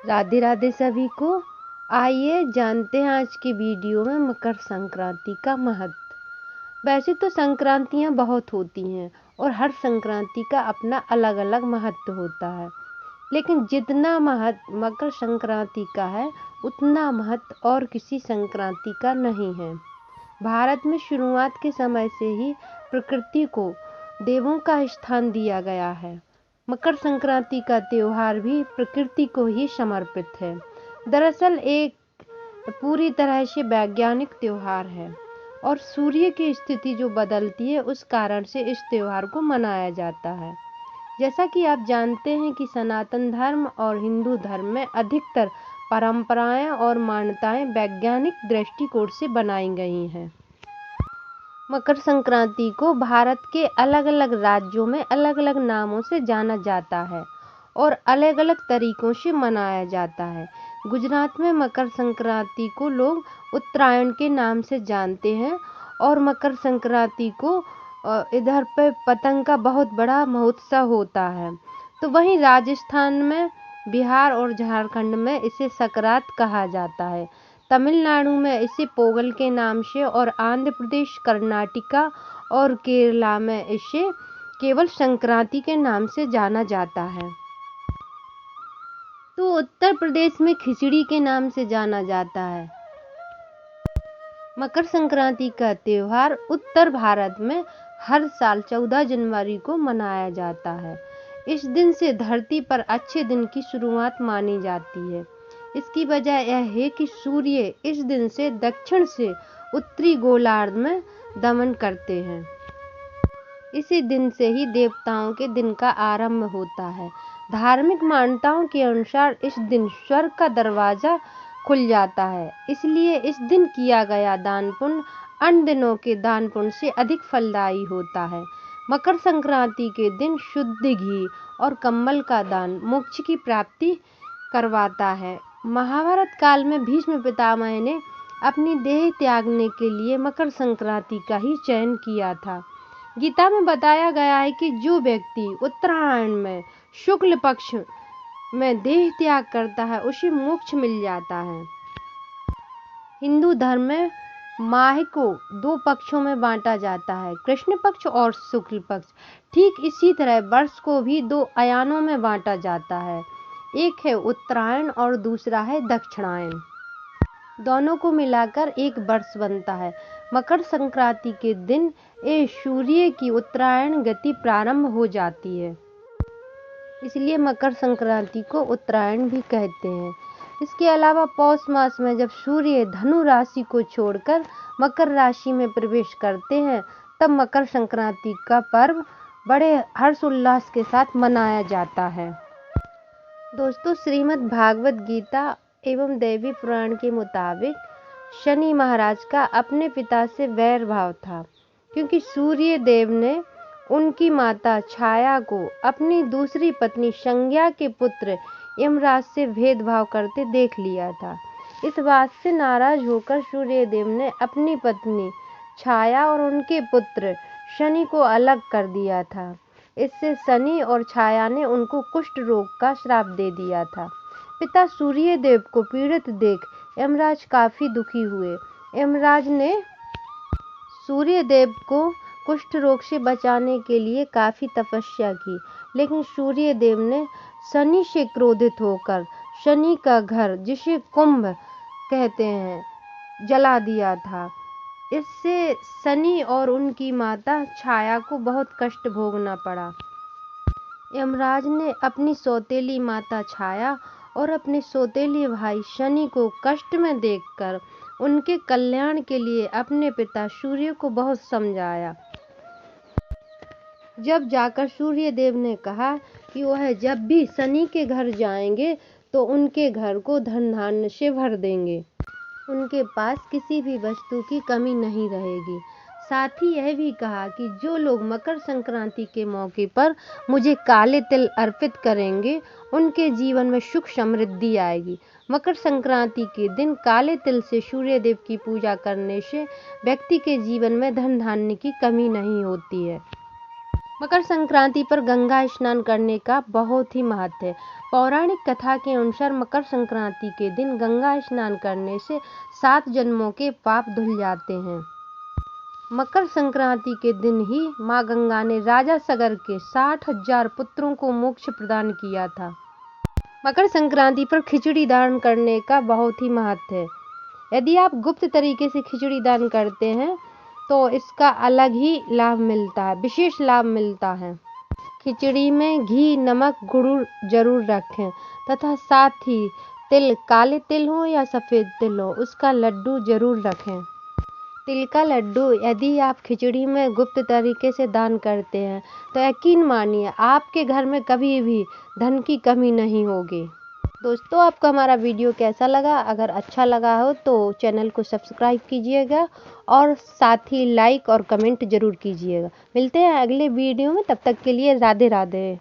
राधे राधे सभी को। आइए जानते हैं आज की वीडियो में मकर संक्रांति का महत्व। वैसे तो संक्रांतियाँ बहुत होती हैं और हर संक्रांति का अपना अलग अलग महत्व होता है, लेकिन जितना महत्व मकर संक्रांति का है उतना महत्व और किसी संक्रांति का नहीं है। भारत में शुरुआत के समय से ही प्रकृति को देवों का स्थान दिया गया है। मकर संक्रांति का त्योहार भी प्रकृति को ही समर्पित है। दरअसल एक पूरी तरह से वैज्ञानिक त्योहार है और सूर्य की स्थिति जो बदलती है उस कारण से इस त्योहार को मनाया जाता है। जैसा कि आप जानते हैं कि सनातन धर्म और हिंदू धर्म में अधिकतर परंपराएं और मान्यताएं वैज्ञानिक दृष्टिकोण से बनाई गई हैं। मकर संक्रांति को भारत के अलग अलग राज्यों में अलग अलग नामों से जाना जाता है और अलग अलग तरीकों से मनाया जाता है। गुजरात में मकर संक्रांति को लोग उत्तरायण के नाम से जानते हैं और मकर संक्रांति को इधर पे पतंग का बहुत बड़ा महोत्सव होता है। तो वहीं राजस्थान में, बिहार और झारखंड में इसे सकरात कहा जाता है। तमिलनाडु में इसे पोगल के नाम से और आंध्र प्रदेश, कर्नाटका और केरला में इसे केवल संक्रांति के नाम से जाना जाता है। तो उत्तर प्रदेश में खिचड़ी के नाम से जाना जाता है। मकर संक्रांति का त्योहार उत्तर भारत में हर साल 14 जनवरी को मनाया जाता है। इस दिन से धरती पर अच्छे दिन की शुरुआत मानी जाती है। इसकी वजह यह है कि सूर्य इस दिन से दक्षिण से उत्तरी गोलार्ध में गमन करते हैं। इसी दिन से ही देवताओं के दिन का आरंभ होता है। धार्मिक मान्यताओं के अनुसार इस दिन स्वर्ग का दरवाजा खुल जाता है, इसलिए इस दिन किया गया दान पुण्य अन्य दिनों के दान पुण्य से अधिक फलदायी होता है। मकर संक्रांति के दिन शुद्ध घी और कंबल का दान मोक्ष की प्राप्ति करवाता है। महाभारत काल में भीष्म पितामह ने अपनी देह त्यागने के लिए मकर संक्रांति का ही चयन किया था। गीता में बताया गया है कि जो व्यक्ति उत्तरायण में शुक्ल पक्ष में देह त्याग करता है उसे मोक्ष मिल जाता है। हिंदू धर्म में माह को 2 पक्षों में बांटा जाता है, कृष्ण पक्ष और शुक्ल पक्ष। ठीक इसी तरह वर्ष को भी 2 आयामों में बांटा जाता है, एक है उत्तरायण और दूसरा है दक्षिणायन। दोनों को मिलाकर एक वर्ष बनता है। मकर संक्रांति के दिन सूर्य की उत्तरायण गति प्रारंभ हो जाती है, इसलिए मकर संक्रांति को उत्तरायण भी कहते हैं। इसके अलावा पौष मास में जब सूर्य धनु राशि को छोड़कर मकर राशि में प्रवेश करते हैं तब मकर संक्रांति का पर्व बड़े हर्षोल्लास के साथ मनाया जाता है। दोस्तों, श्रीमद् भागवत गीता एवं देवी पुराण के मुताबिक शनि महाराज का अपने पिता से वैर भाव था, क्योंकि सूर्य देव ने उनकी माता छाया को अपनी दूसरी पत्नी संज्ञा के पुत्र यमराज से भेदभाव करते देख लिया था। इस बात से नाराज होकर सूर्य देव ने अपनी पत्नी छाया और उनके पुत्र शनि को अलग कर दिया था। इससे शनि और छाया ने उनको कुष्ठ रोग का श्राप दे दिया था। पिता सूर्य देव को पीड़ित देख यमराज काफी दुखी हुए। यमराज ने सूर्य देव को कुष्ठ रोग से बचाने के लिए काफी तपस्या की, लेकिन सूर्य देव ने शनि से क्रोधित होकर शनि का घर, जिसे कुंभ कहते हैं, जला दिया था। इससे शनि और उनकी माता छाया को बहुत कष्ट भोगना पड़ा। यमराज ने अपनी सौतेली माता छाया और अपने सौतेले भाई शनि को कष्ट में देखकर उनके कल्याण के लिए अपने पिता सूर्य को बहुत समझाया। जब जाकर सूर्य देव ने कहा कि वह जब भी शनि के घर जाएंगे तो उनके घर को धन धान्य से भर देंगे, उनके पास किसी भी वस्तु की कमी नहीं रहेगी। साथ ही यह भी कहा कि जो लोग मकर संक्रांति के मौके पर मुझे काले तिल अर्पित करेंगे उनके जीवन में सुख समृद्धि आएगी। मकर संक्रांति के दिन काले तिल से सूर्य देव की पूजा करने से व्यक्ति के जीवन में धन धान्य की कमी नहीं होती है। मकर संक्रांति पर गंगा स्नान करने का बहुत ही महत्व है। पौराणिक कथा के अनुसार मकर संक्रांति के दिन गंगा स्नान करने से 7 जन्मों के पाप धुल जाते हैं। मकर संक्रांति के दिन ही माँ गंगा ने राजा सगर के 60,000 पुत्रों को मोक्ष प्रदान किया था। मकर संक्रांति पर खिचड़ी दान करने का बहुत ही महत्व है। यदि आप गुप्त तरीके से खिचड़ी दान करते हैं तो इसका अलग ही लाभ मिलता है, विशेष लाभ मिलता है। खिचड़ी में घी, नमक, गुड़ जरूर रखें तथा साथ ही तिल, काले तिल हो या सफ़ेद तिल हो, उसका लड्डू जरूर रखें। तिल का लड्डू यदि आप खिचड़ी में गुप्त तरीके से दान करते हैं तो यकीन मानिए आपके घर में कभी भी धन की कमी नहीं होगी। दोस्तों, आपको हमारा वीडियो कैसा लगा? अगर अच्छा लगा हो तो चैनल को सब्सक्राइब कीजिएगा और साथ ही लाइक और कमेंट ज़रूर कीजिएगा। मिलते हैं अगले वीडियो में, तब तक के लिए राधे राधे।